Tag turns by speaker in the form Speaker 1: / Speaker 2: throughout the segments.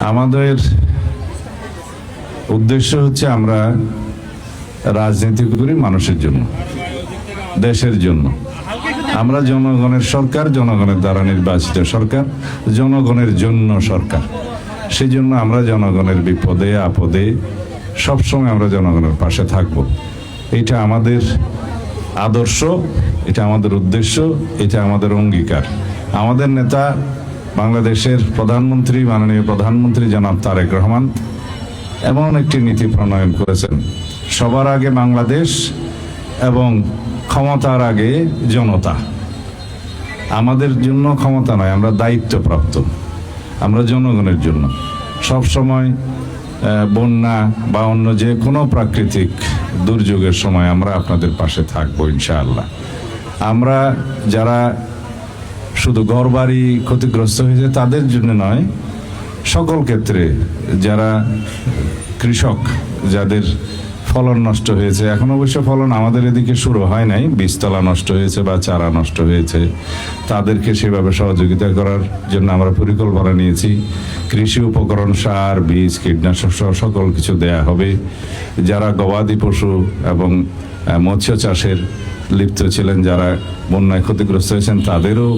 Speaker 1: আমাদের উদ্দেশ্য হচ্ছে আমরা রাজনীতি করি মানুষের জন্য, দেশের জন্য। আমরা জনগণের সরকার, জনগণের দ্বারা নির্বাচিত সরকার, জনগণের জন্য সরকার। সেই জন্য আমরা জনগণের বিপদে আপদে সবসময় আমরা জনগণের পাশে থাকব। এটা আমাদের আদর্শ, এটা আমাদের উদ্দেশ্য, এটা আমাদের অঙ্গীকার। আমাদের নেতা বাংলাদেশের প্রধানমন্ত্রী, মাননীয় প্রধানমন্ত্রী জনাব তারেক রহমান এমন একটি নীতি প্রণয়ন করেছেন, সবার আগে বাংলাদেশ এবং ক্ষমতার আগে জনতা। আমাদের জন্য ক্ষমতা নয়, আমরা দায়িত্বপ্রাপ্ত, আমরা জনগণের জন্য। সব সময় বন্যা বা অন্য যে কোনো প্রাকৃতিক দুর্যোগের সময় আমরা আপনাদের পাশে থাকবো ইনশাআল্লাহ। আমরা যারা শুধু ঘরবাড়ি ক্ষতিগ্রস্ত হয়েছে তাদের জন্য নয়, সকল ক্ষেত্রে যারা কৃষক, যাদের ফলন নষ্ট হয়েছে, এখন অবশ্য ফলন আমাদের এদিকে শুরু হয় নাই, বীজতলা নষ্ট হয়েছে বা চারা নষ্ট হয়েছে, তাদেরকে সেভাবে সহযোগিতা করার জন্য আমরা পরিকল্পনা নিয়েছি। কৃষি উপকরণ, সার, বীজ, কীটনাশক সহ সকল কিছু দেয়া হবে। যারা গবাদি পশু এবং মৎস্য চাষের লিপ্ত ছিলেন, যারা বন্যায় ক্ষতিগ্রস্ত হয়েছেন, তাদেরও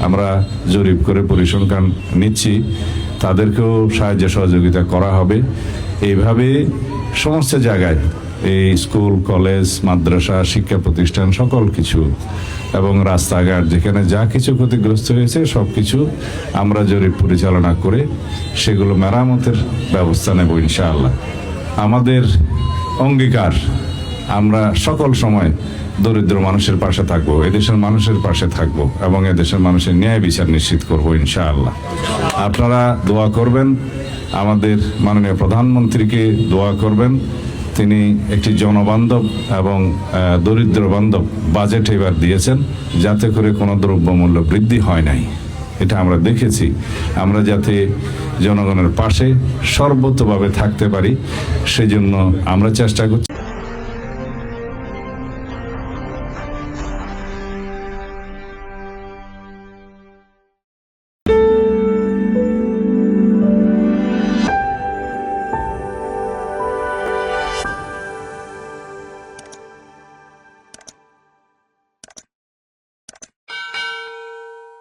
Speaker 1: আমরা জরিপ করে পরিসংখ্যান নিচ্ছি, তাদেরকেও সাহায্য সহযোগিতা করা হবে। এইভাবে সমস্ত জায়গায়, এই স্কুল, কলেজ, মাদ্রাসা, শিক্ষা প্রতিষ্ঠান, সকল কিছু এবং রাস্তাঘাট যেখানে যা কিছু ক্ষতিগ্রস্ত হয়েছে সব কিছু আমরা জরিপ পরিচালনা করে সেগুলো মেরামতের ব্যবস্থা নেব ইনশাআল্লাহ। আমাদের অঙ্গীকার, আমরা সকল সময় দরিদ্র মানুষের পাশে থাকবো, এদেশের মানুষের পাশে থাকবো এবং এদেশের মানুষের ন্যায় বিচার নিশ্চিত করবো ইনশাআল্লাহ। আপনারা দোয়া করবেন, আমাদের মাননীয় প্রধানমন্ত্রীকে দোয়া করবেন। তিনি একটি জনবান্ধব এবং দরিদ্র বান্ধব বাজেট এবার দিয়েছেন, যাতে করে কোনো দ্রব্যমূল্য বৃদ্ধি হয় নাই। এটা আমরা দেখেছি। আমরা যাতে জনগণের পাশে সর্বতোভাবে থাকতে পারি, সেজন্য আমরা চেষ্টা করছি।